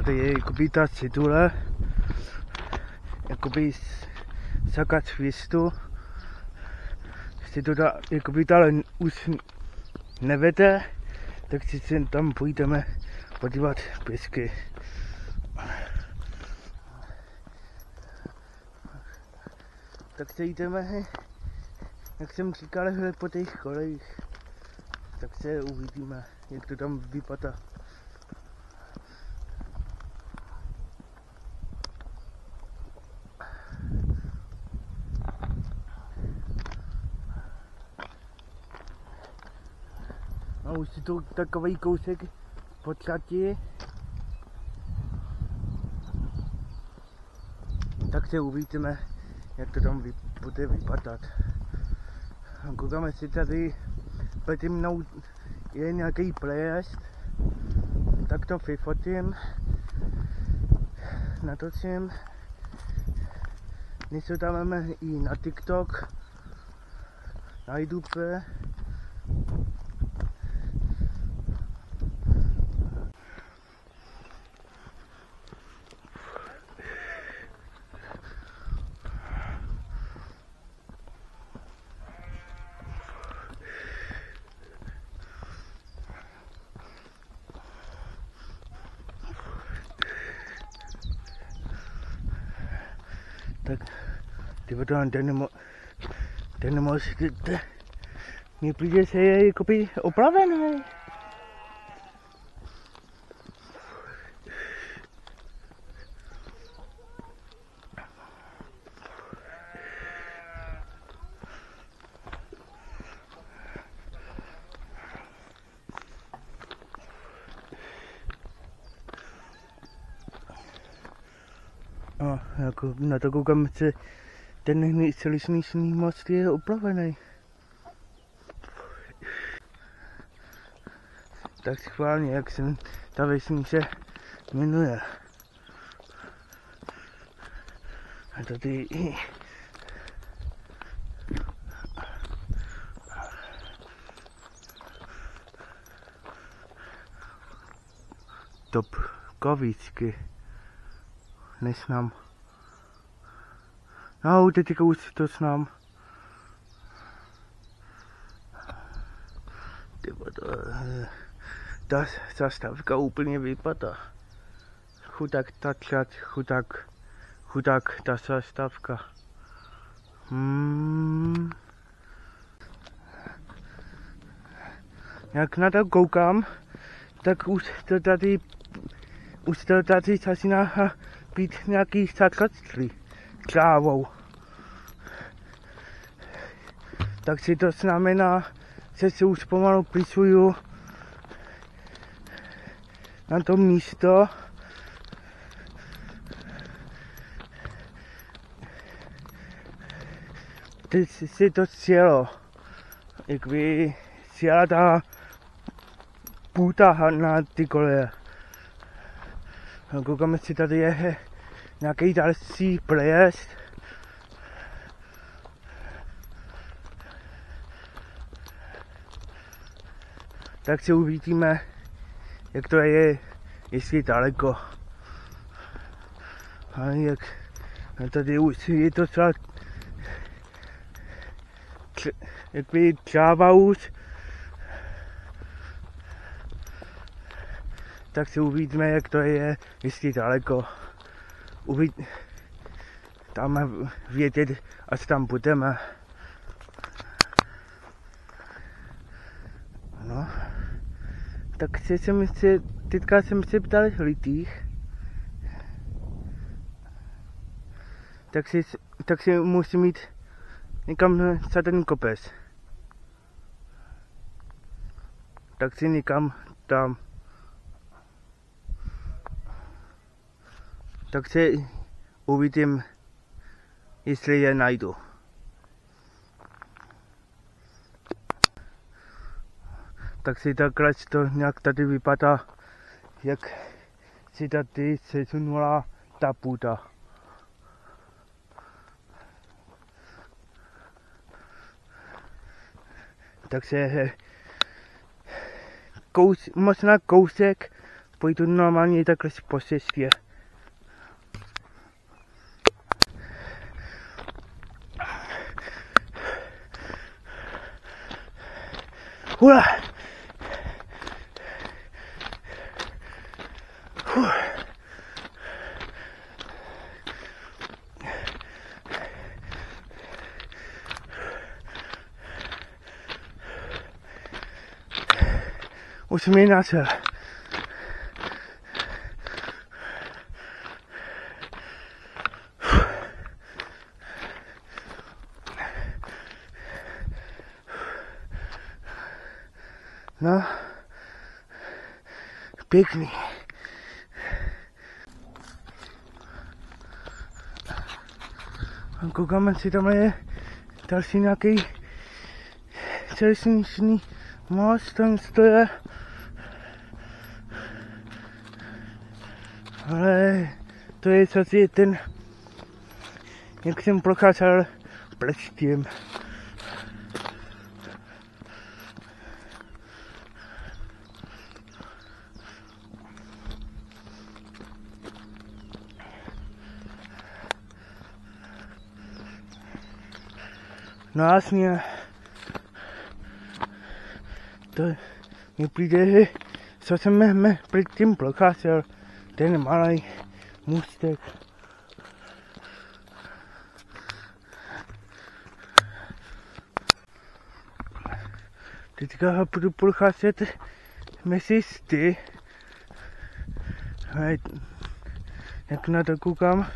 tady je jakoby ta cedule, jakoby sakat svistu. Si to jakoby tady už nevede, tak si tam půjdeme podívat pěsky. Tak se jdeme, jak jsem říkal, po těch kolejích. Tak se uvidíme, jak to tam vypadá. A už je to takový kousek po trati. Tak se uvidíme, jak to tam bude vypadat. Koukáme si tady, přede mnou je nějaký prejezd, tak to vyfotím, natočím, něco dáme i na TikTok, na YouTube. Tak, ten most, mně přijde se je jakoby opravený. A jako na to koukám, že ten silniční most je opravený. Tak schválně, jak se ta vesnice jmenuje. A tady top kavičky. Neznám. No, teďka už to znám. Ta zastávka úplně vypadá. Chudák ta čat, chudák ta zastávka. Jak na to koukám, tak už to tady začíná být nějaký zakractví trávou. Tak si to znamená, že se už pomalu pisuju na to místo. Teď si to sjelo, jak by sjela ta půta na ty koleje. Koukáme si, tady je nějaký další prejezd. Tak si uvidíme, jak to je, jestli daleko. A jak tady už je to třeba jakby tráva už. Tak si uvidíme, jak to je, jestli daleko. Tam vědět, až tam budeme. No. Tak teďka jsem se ptal lidích. Tak si musím jít někam za ten kopec. Tak si někam tam. Tak se uvidím, jestli je najdu. Tak si takhle to nějak tady vypadá, jak si tady sesunula ta půda. Tak se možná kousek pojdu normálně takhle si po cestě. Hurá! Už jsem je načel. No, pěkný. Koukáme, si tam je další nějaký železniční most, tam stojí. Ale to je zase ten, jak jsem procházel předtím. No jasně, to mi přijde, co jsem předtím procházel, ten malý můstek. Teďka budu procházet mezi sty. Jak na to koukám.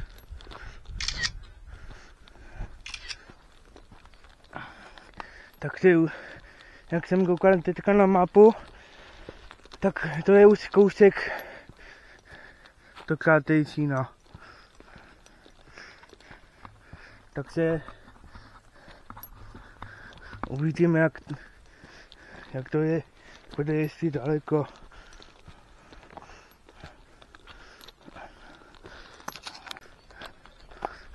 Takže jak jsem koukal teďka na mapu, tak to je už kousek do Krátejčína. Takže uvidíme, jak to je, bude jestli daleko.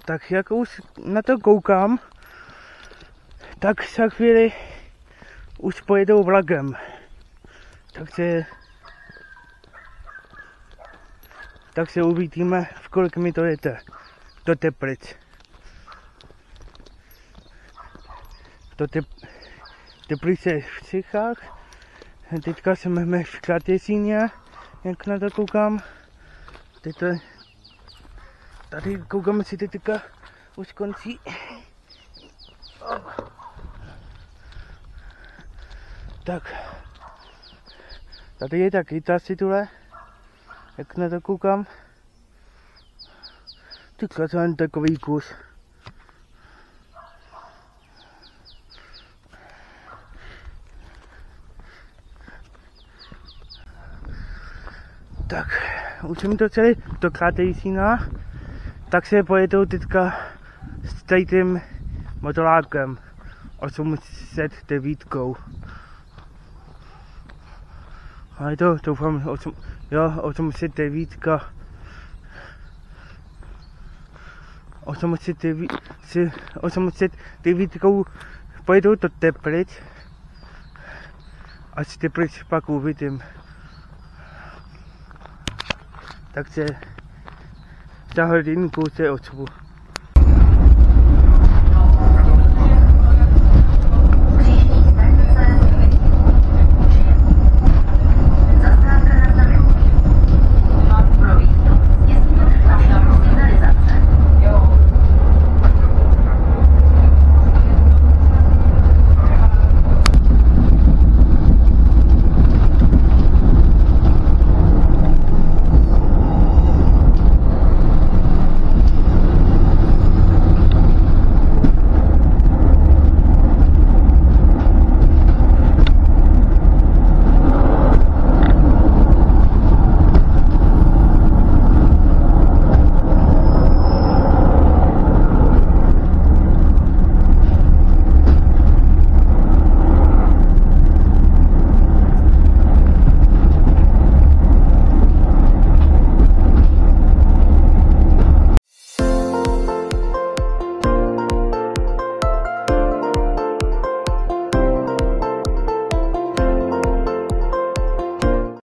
Tak jak už na to koukám, tak za chvíli už pojedou vlakem. Takže uvidíme, v kolik mi to jede do Teplic. Teplice v Čechách. Teďka jsme v Krátejčíně, jak na to koukám. Tady koukáme si teďka už končí. Tak, tady je taky ta situle, jak na to koukám. Teďka to jen takový kus. Tak, už jsem to celý do Krátejčína, tak se pojedou teďka s tím motorákem 809. A je to, doufám, 809. 809 pojedu do Teplic. A z Teplic pak uvidím. Takže za hodinku se očvu.